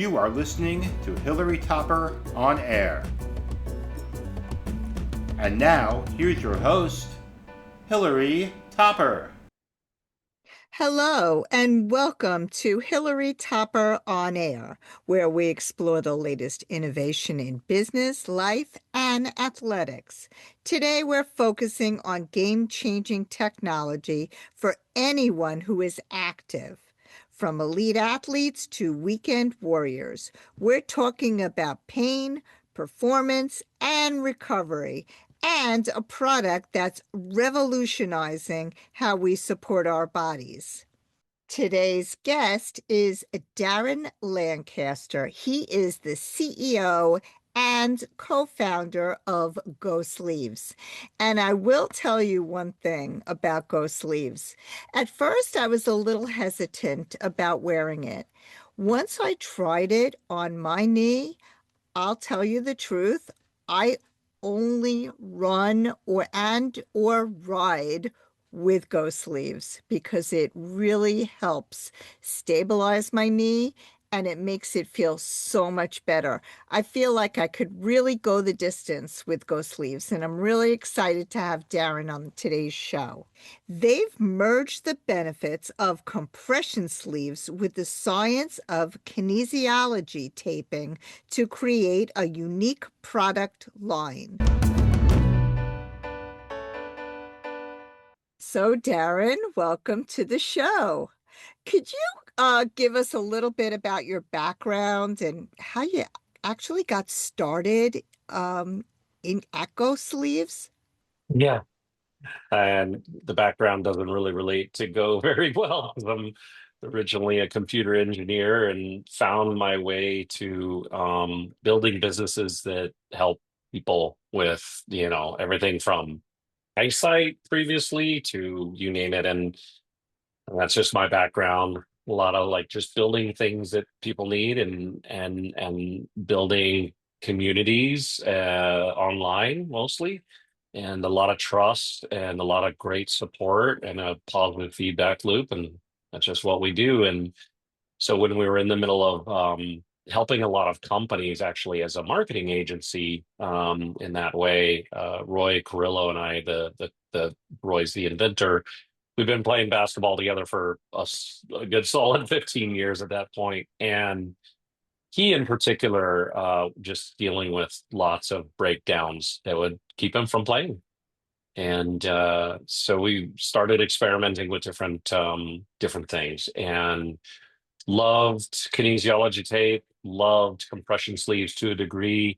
You are listening to Hilary Topper on Air. And now, here's your host, Hilary Topper. Hello, and welcome to Hilary Topper on Air, where we explore the latest innovation in business, life, and athletics. Today, we're focusing on game-changing technology for anyone who is active. From elite athletes to weekend warriors, we're talking about pain, performance, and recovery, and a product that's revolutionizing how we support our bodies. Today's guest is Darren Lancaster. He is the CEO and co-founder of GOSleeves. And I will tell you one thing about GOSleeves. At first, I was a little hesitant about wearing it. Once I tried it on my knee, I'll tell you the truth, I only run or ride with GOSleeves because it really helps stabilize my knee and it makes it feel so much better. I feel like I could really go the distance with GOSleeves, and I'm really excited to have Darren on today's show. They've merged the benefits of compression sleeves with the science of kinesiology taping to create a unique product line. So, Darren, welcome to the show. Could you give us a little bit about your background and how you actually got started in GOSleeves? Yeah, and the background doesn't really relate to Go very well because I'm originally a computer engineer and found my way to building businesses that help people with, everything from eyesight previously to you name it. And that's just my background. A lot of like just building things that people need and building communities online mostly, and a lot of trust and a lot of great support and a positive feedback loop, and that's just what we do. And so when we were in the middle of helping a lot of companies actually as a marketing agency in that way, Roy Carrillo and I, the Roy's the inventor. We've been playing basketball together for a good solid 15 years at that point. And he, in particular, just dealing with lots of breakdowns that would keep him from playing. And so we started experimenting with different things and loved kinesiology tape, loved compression sleeves to a degree.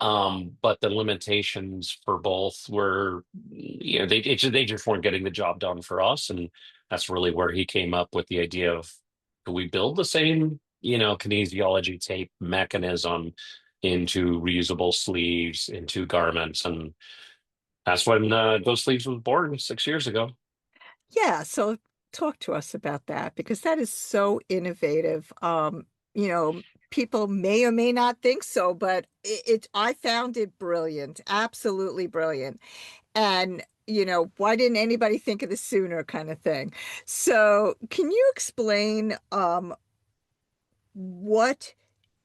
But the limitations for both were, they just weren't getting the job done for us. And that's really where he came up with the idea of, could we build the same, kinesiology tape mechanism into reusable sleeves, into garments? And that's when GOSleeves was born 6 years ago. Yeah, so talk to us about that because that is so innovative. You know, people may or may not think so, but I found it brilliant, absolutely brilliant. And, why didn't anybody think of this sooner kind of thing? So, can you explain what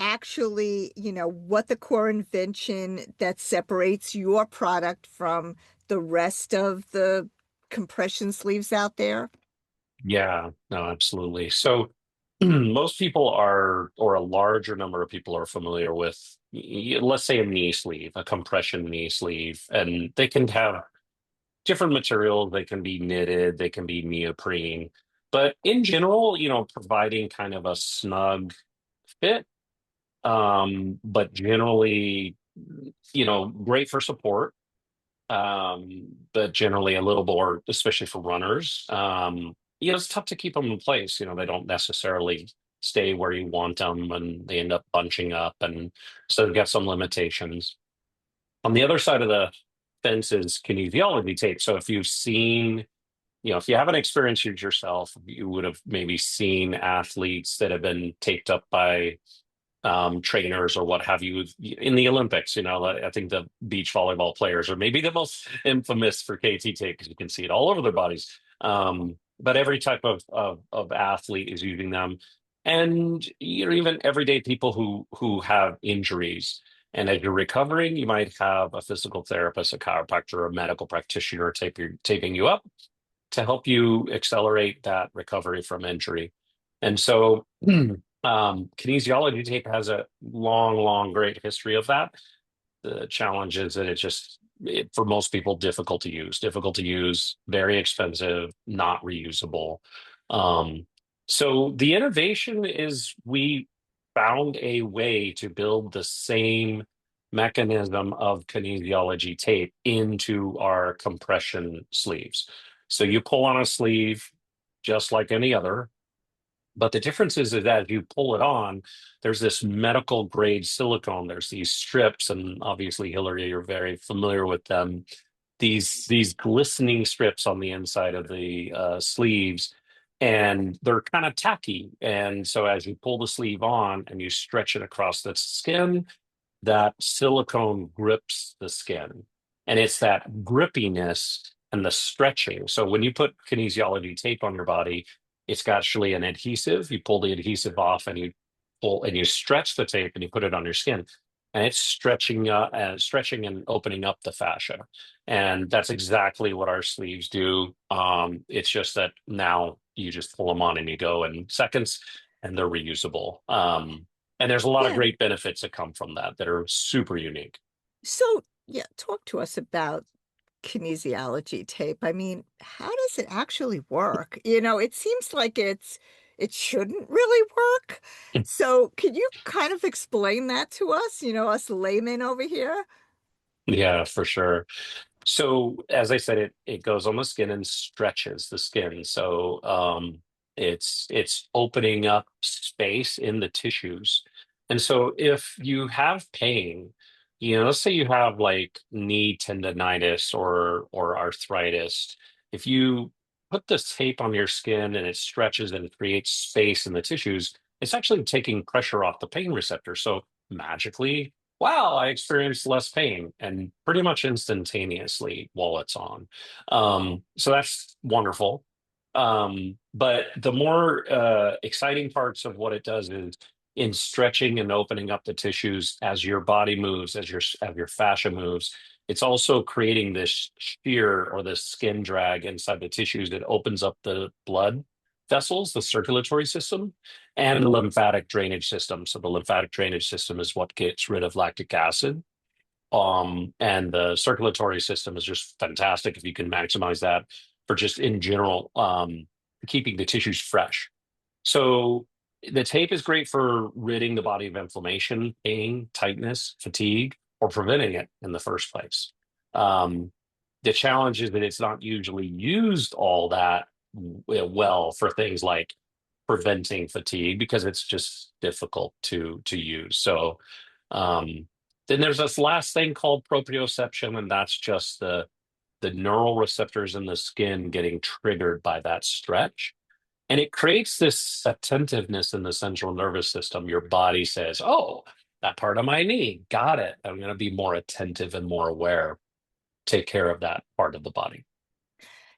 actually, what the core invention that separates your product from the rest of the compression sleeves out there? Yeah, no, absolutely. So most people are, or a larger number of people are familiar with, let's say a knee sleeve, a compression knee sleeve, and they can have different materials. They can be knitted, they can be neoprene, but in general, providing kind of a snug fit, but generally, great for support, but generally a little more, especially for runners. It's tough to keep them in place. They don't necessarily stay where you want them, and they end up bunching up, and so they've got some limitations. On the other side of the fence is kinesiology tape. So if you've seen, if you haven't experienced it yourself, you would have maybe seen athletes that have been taped up by trainers or what have you in the Olympics. I think the beach volleyball players are maybe the most infamous for KT tape because you can see it all over their bodies. But every type of athlete is using them. And even everyday people who have injuries. And as you're recovering, you might have a physical therapist, a chiropractor, a medical practitioner taping you up to help you accelerate that recovery from injury. And so, kinesiology tape has a long, long, great history of that. The challenge is that for most people, difficult to use, very expensive, not reusable. Um, so the innovation is we found a way to build the same mechanism of kinesiology tape into our compression sleeves. So you pull on a sleeve just like any other, but the difference is that as you pull it on, there's this medical grade silicone. There's these strips, and obviously, Hillary, you're very familiar with them. These glistening strips on the inside of the sleeves, and they're kind of tacky. And so as you pull the sleeve on and you stretch it across the skin, that silicone grips the skin. And it's that grippiness and the stretching. So when you put kinesiology tape on your body, it's actually an adhesive. You pull the adhesive off and you pull and you stretch the tape and you put it on your skin. And it's stretching and opening up the fascia. And that's exactly what our sleeves do. It's just that now you just pull them on and you go in seconds and they're reusable. And there's a lot of Yeah. great benefits that come from that are super unique. So, yeah, talk to us about kinesiology tape. I mean, how does it actually work? It seems like it shouldn't really work. So, can you kind of explain that to us, us laymen over here? Yeah, for sure. So as I said, it goes on the skin and stretches the skin. So it's opening up space in the tissues. And so if you have pain, let's say you have like knee tendonitis or arthritis, if you put this tape on your skin and it stretches and creates space in the tissues, it's actually taking pressure off the pain receptor. So magically, wow, I experienced less pain and pretty much instantaneously while it's on. So that's wonderful. But the more exciting parts of what it does is in stretching and opening up the tissues as your body moves, as your fascia moves, it's also creating this shear or this skin drag inside the tissues that opens up the blood vessels, the circulatory system, and the lymphatic drainage system. So the lymphatic drainage system is what gets rid of lactic acid. And the circulatory system is just fantastic if you can maximize that for just in general, keeping the tissues fresh. So the tape is great for ridding the body of inflammation, pain, tightness, fatigue, or preventing it in the first place. Um, the challenge is that it's not usually used all that well for things like preventing fatigue because it's just difficult to use. So then there's this last thing called proprioception, and that's just the neural receptors in the skin getting triggered by that stretch. And it creates this attentiveness in the central nervous system. Your body says, oh, that part of my knee, got it. I'm going to be more attentive and more aware, take care of that part of the body.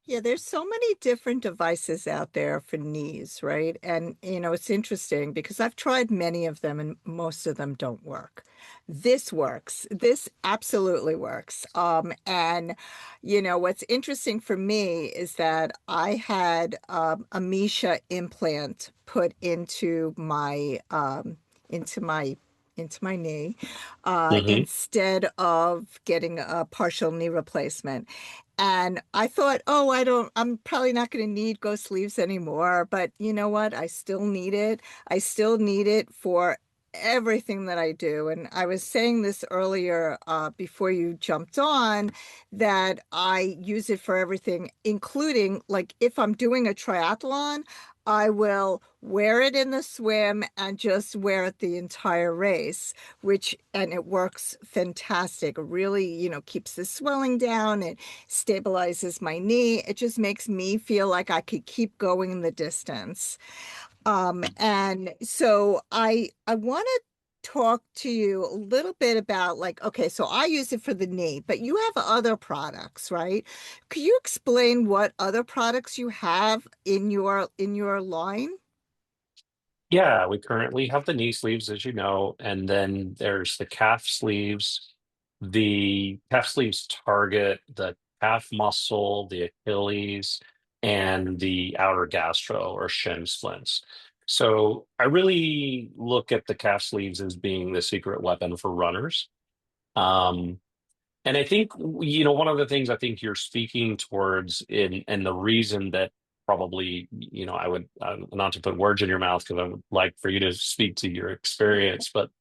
Yeah, there's so many different devices out there for knees, right? And, it's interesting because I've tried many of them and most of them don't work. This works. This absolutely works. And, what's interesting for me is that I had a Misha implant put into my into my knee Hmm. instead of getting a partial knee replacement. And I thought, oh, I'm probably not going to need GOSleeves anymore. But you know what? I still need it. I still need it for everything that I do. And I was saying this earlier before you jumped on that I use it for everything, including like if I'm doing a triathlon, I will wear it in the swim and just wear it the entire race, and it works fantastic. It really, keeps the swelling down. It stabilizes my knee. It just makes me feel like I could keep going the distance. And so I want to talk to you a little bit about like, okay, so I use it for the knee, but you have other products, right? Could you explain what other products you have in your line? Yeah, we currently have the knee sleeves, as you know, and then there's the calf sleeves. The calf sleeves target the calf muscle, the Achilles, and the outer gastro or shin splints. So I really look at the calf sleeves as being the secret weapon for runners. Um, and I think, one of the things I think you're speaking towards and the reason that probably, I would, not to put words in your mouth because I would like for you to speak to your experience, but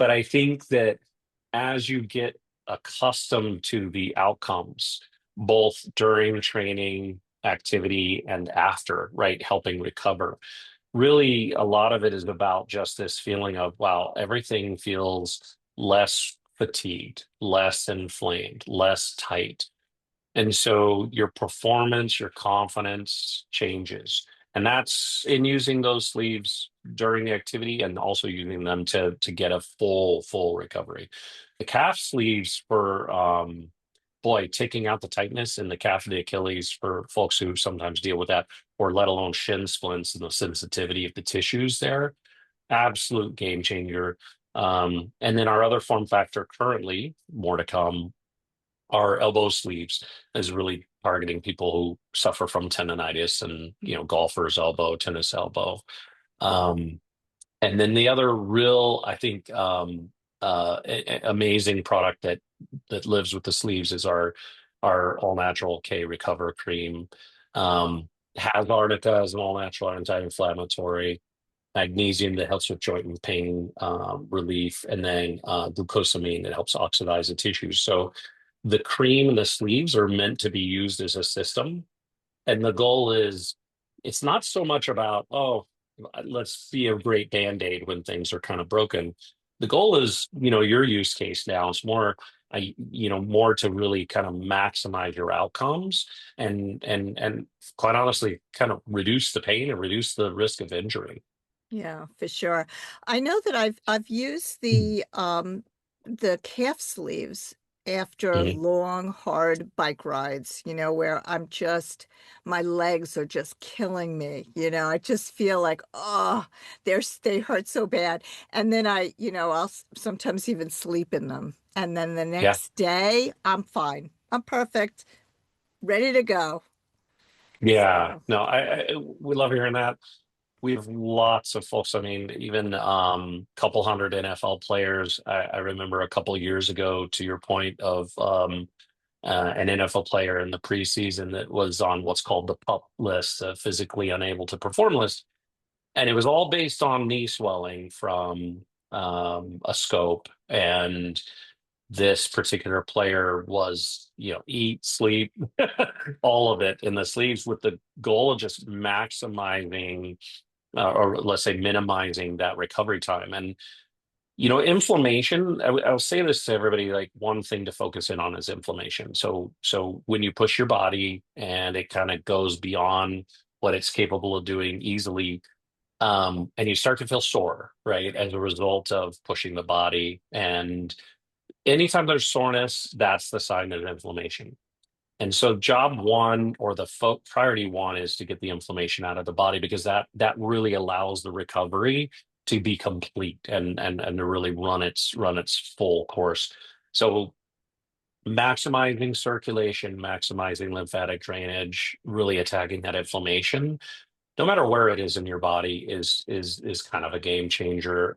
I think that as you get accustomed to the outcomes, both during training, activity, and after, right, helping recover, really a lot of it is about just this feeling of, wow, everything feels less fatigued, less inflamed, less tight. And so your performance, your confidence changes. And that's in using those sleeves during the activity and also using them to get a full recovery. The calf sleeves for boy, taking out the tightness in the calf of the Achilles for folks who sometimes deal with that, or let alone shin splints and the sensitivity of the tissues there, absolute game changer. And then our other form factor currently, more to come, our elbow sleeves is really targeting people who suffer from tendonitis and golfer's elbow, tennis elbow. Um, and then the other real, I think, amazing product that lives with the sleeves is our all natural K Recover cream. Has arnica as an all natural anti-inflammatory, magnesium that helps with joint and pain relief, and then glucosamine that helps oxidize the tissues. So the cream and the sleeves are meant to be used as a system. And the goal is it's not so much about, oh, let's be a great band-aid when things are kind of broken. The goal is, your use case now is more, more to really kind of maximize your outcomes and quite honestly, kind of reduce the pain and reduce the risk of injury. Yeah, for sure. I know that I've used the calf sleeves after Mhm. long, hard bike rides, where my legs are just killing me. I just feel like, oh, they hurt so bad. And then I'll sometimes even sleep in them. And then the Yeah. next day, I'm fine. I'm perfect, ready to go. Yeah. So, No, we love hearing that. We have lots of folks. I mean, even couple hundred NFL players. I remember a couple years ago, to your point of an NFL player in the preseason that was on what's called the PUP list, physically unable to perform list, and it was all based on knee swelling from a scope. And this particular player was, eat, sleep, all of it in the sleeves with the goal of just maximizing or let's say minimizing that recovery time. And inflammation. I'll say this to everybody: like one thing to focus in on is inflammation. So when you push your body and it kind of goes beyond what it's capable of doing easily, and you start to feel sore, right, as a result of pushing the body. And anytime there's soreness, that's the sign of inflammation. And so job one or the priority one is to get the inflammation out of the body because that really allows the recovery to be complete and to really run its full course. So maximizing circulation, maximizing lymphatic drainage, really attacking that inflammation, no matter where it is in your body, is kind of a game changer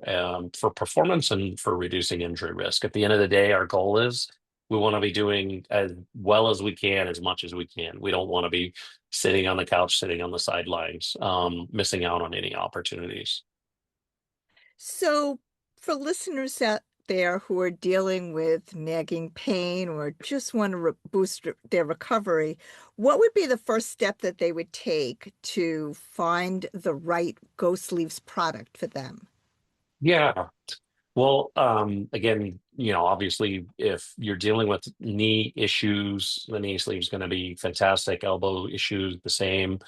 for performance and for reducing injury risk. At the end of the day, our goal is we want to be doing as well as we can, as much as we can. We don't want to be sitting on the couch, sitting on the sidelines, missing out on any opportunities. So, for listeners out there who are dealing with nagging pain or just want to boost their recovery, what would be the first step that they would take to find the right Go Sleeves product for them? Yeah. Well, again, obviously, if you're dealing with knee issues, the knee sleeve is going to be fantastic. Elbow issues, the same.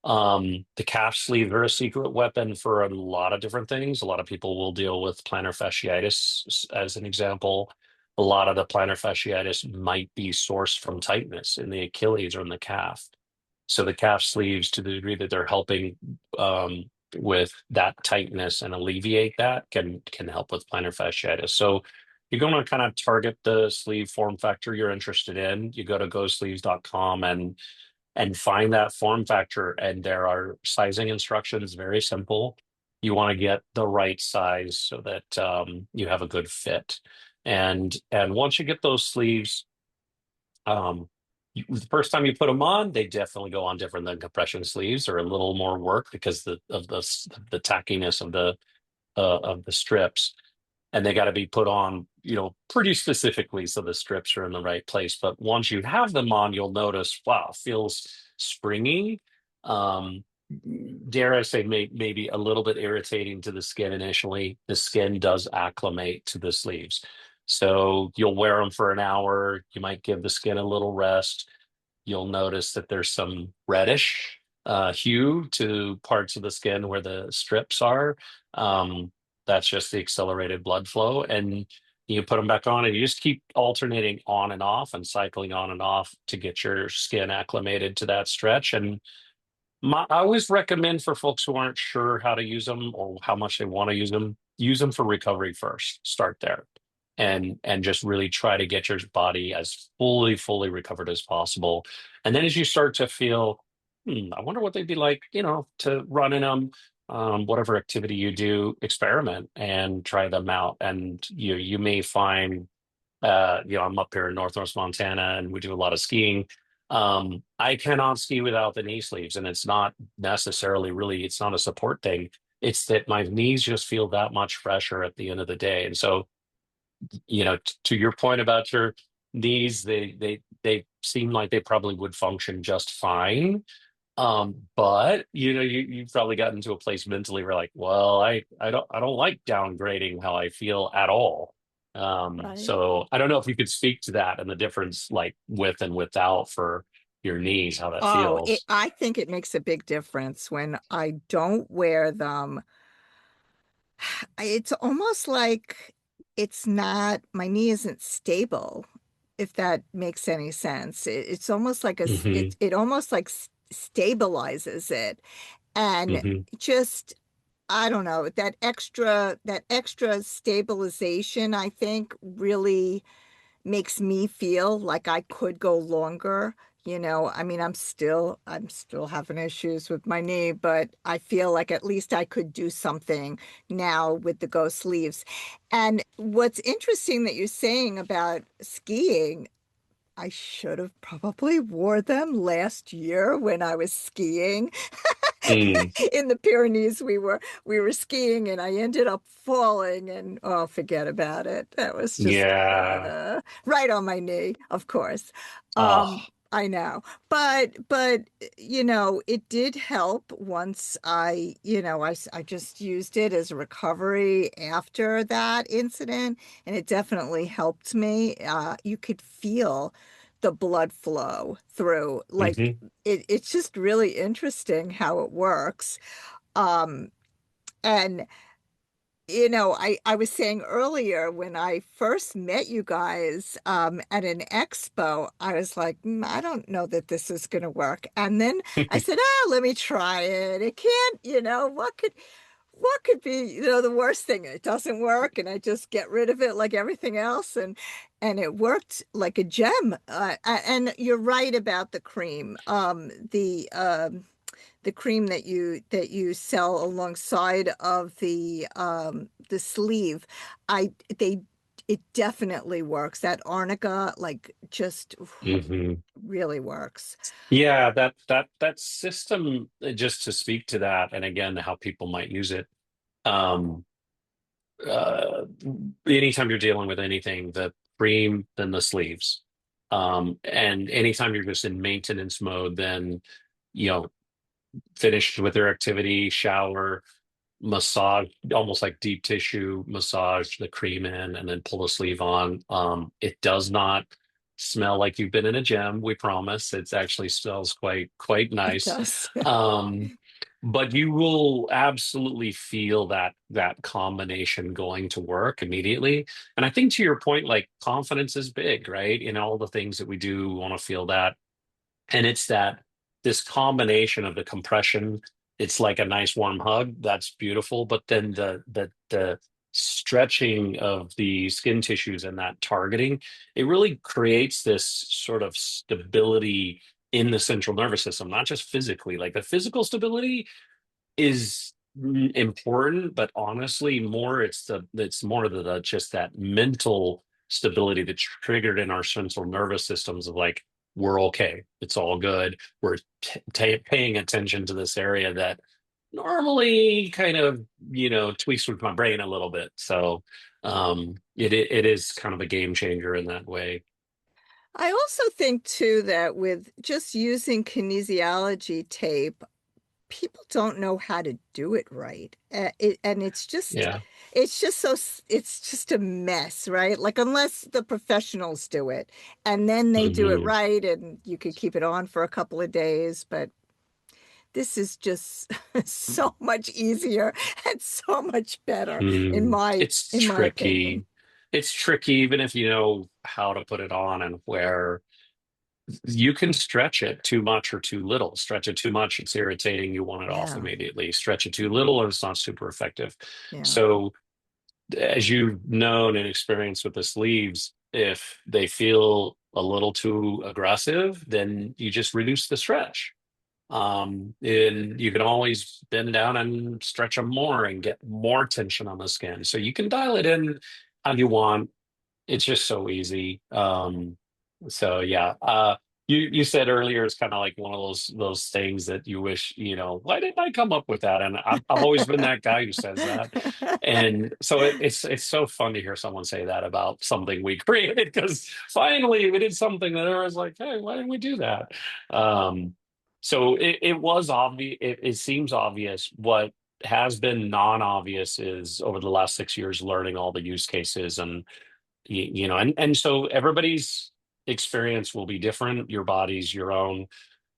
The calf sleeve are a secret weapon for a lot of different things. A lot of people will deal with plantar fasciitis, as an example. A lot of the plantar fasciitis might be sourced from tightness in the Achilles or in the calf. So the calf sleeves, to the degree that they're helping with that tightness and alleviate that can help with plantar fasciitis. So you're going to kind of target the sleeve form factor you're interested in. You go to GOSleeves.com and find that form factor, and there are sizing instructions, very simple. You want to get the right size so that you have a good fit. And once you get those sleeves, the first time you put them on, they definitely go on different than compression sleeves, or a little more work because of the tackiness of the strips, and they got to be put on, pretty specifically so the strips are in the right place. But once you have them on, you'll notice, wow, it feels springy. Um, dare I say, maybe a little bit irritating to the skin initially. The skin does acclimate to the sleeves. So you'll wear them for an hour. You might give the skin a little rest. You'll notice that there's some reddish hue to parts of the skin where the strips are. That's just the accelerated blood flow. And you put them back on, and you just keep alternating on and off and cycling on and off to get your skin acclimated to that stretch. And I always recommend for folks who aren't sure how to use them or how much they want to use them for recovery first. Start there, and just really try to get your body as fully recovered as possible. And then as you start to feel, I wonder what they'd be like, to run in them, whatever activity you do, experiment and try them out. And you may find, I'm up here in Northwest Montana and we do a lot of skiing. I cannot ski without the knee sleeves, and it's not necessarily really, it's not a support thing. It's that my knees just feel that much fresher at the end of the day. And so, to your point about your knees, they seem like they probably would function just fine. But you've probably gotten to a place mentally where like, well, I don't like downgrading how I feel at all. Right. So I don't know if you could speak to that and the difference like with and without for your knees, how that Oh, feels. I think it makes a big difference when I don't wear them. It's almost like it's not, my knee isn't stable, if that makes any sense. It's almost like Hmm. it almost like stabilizes it. And Hmm. just, I don't know, that extra stabilization, I think, really makes me feel like I could go longer. I mean, I'm still having issues with my knee, but I feel like at least I could do something now with the Go sleeves. And what's interesting that you're saying about skiing, I should have probably wore them last year when I was skiing. Mm. In the Pyrenees. We were skiing and I ended up falling, and oh, forget about it. That was just Yeah. right on my knee, of course. Oh. I know. But it did help once I just used it as a recovery after that incident, and it definitely helped me. You could feel the blood flow through, like Hmm. it's just really interesting how it works. Um, and I was saying earlier when I first met you guys at an expo, I was like, I don't know that this is going to work. And then I said, let me try it. It can't, what could be, the worst thing? It doesn't work, and I just get rid of it like everything else, and it worked like a gem. And you're right about the cream. The cream that you sell alongside of the sleeve, I they it definitely works. That arnica, like, just Hmm. really works. Yeah, that system, just to speak to that, and again, how people might use it. Um, uh, Anytime you're dealing with anything, the cream, then the sleeves. And anytime you're just in maintenance mode, then, you know, finished with your activity, shower, massage, almost like deep tissue massage the cream in, and then pull the sleeve on. It does not smell like you've been in a gym, we promise. It actually smells quite It nice. does. Um, but you will absolutely feel that combination going to work immediately. And I think to your point, like confidence is big, right? In all the things that we do, we want to feel that. And it's that this combination of the compression it's like a nice warm hug. That's beautiful. But then the stretching of the skin tissues and that targeting, it really creates this sort of stability in the central nervous system, not just physically. Like the physical stability is important, but honestly, more it's more the just that mental stability that's triggered in our central nervous systems of like we're okay, it's all good, we're paying attention to this area that normally kind of tweaks with my brain a little bit. So it is kind of a game changer in that way. I also think too that with just using kinesiology tape, people don't know how to do it right. And Yeah. it's just a mess, right? Like unless the professionals do it and then they do it Hmm. right and you could keep it on for a couple of days, but this is just so much easier and so much better It's in my opinion. tricky. It's tricky, even if you know how to put it on and where you can stretch it too much or too little. Stretch it too much, it's irritating. You want it off Yeah, immediately. Stretch it too little, and it's not super effective. yeah. So, as you've known and experienced with the sleeves, if they feel a little too aggressive, then you just reduce the stretch. And you can always bend down and stretch them more and get more tension on the skin. So you can dial it in how you want. It's just so easy. So yeah. You said earlier it's kind of like one of those things that you wish, why didn't I come up with that? And I've always been that guy who says that. And so it's so fun to hear someone say that about something we created because finally we did something that I was like, hey, why didn't we do that? Um, so it was obvious. It seems obvious. What has been non-obvious is over the last 6 years, learning all the use cases and and so everybody's experience will be different. Your body's your own.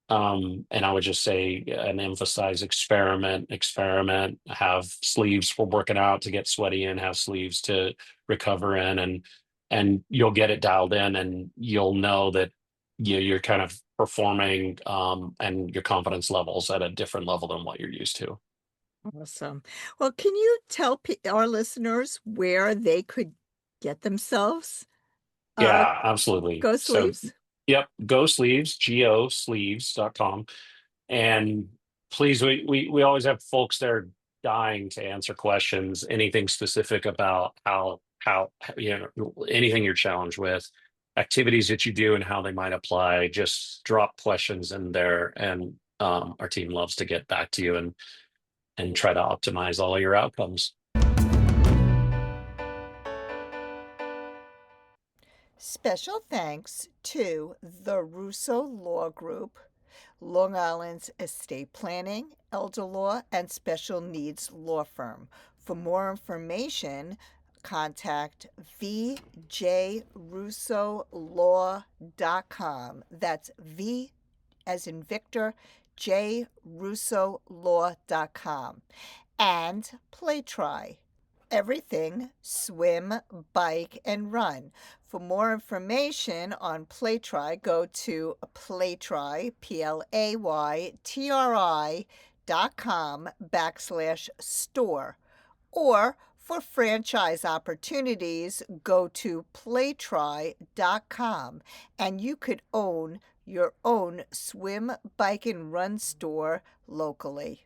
And I would just say and emphasize experiment, have sleeves for working out to get sweaty in, have sleeves to recover in, and you'll get it dialed in and you'll know that you're kind of performing and your confidence levels at a different level than what you're used to. Awesome. Well, can you tell our listeners where they could get themselves uh, Yeah, absolutely. Go So, Sleeves? yep, GOSleeves, GOSleeves.com. And please, we always have folks there dying to answer questions, anything specific about how anything you're challenged with, activities that you do and how they might apply. Just drop questions in there, and our team loves to get back to you and try to optimize all of your outcomes. Special thanks to the Russo Law Group, Long Island's estate planning, elder law, and special needs law firm. For more information, contact vjrussolaw.com. That's V as in Victor, jrussolaw.com. And Playtry. Everything swim, bike, and run. For more information on Playtry, go to Playtry, playtry.com/store. Or for franchise opportunities, go to playtry.com and you could own your own swim, bike, and run store locally.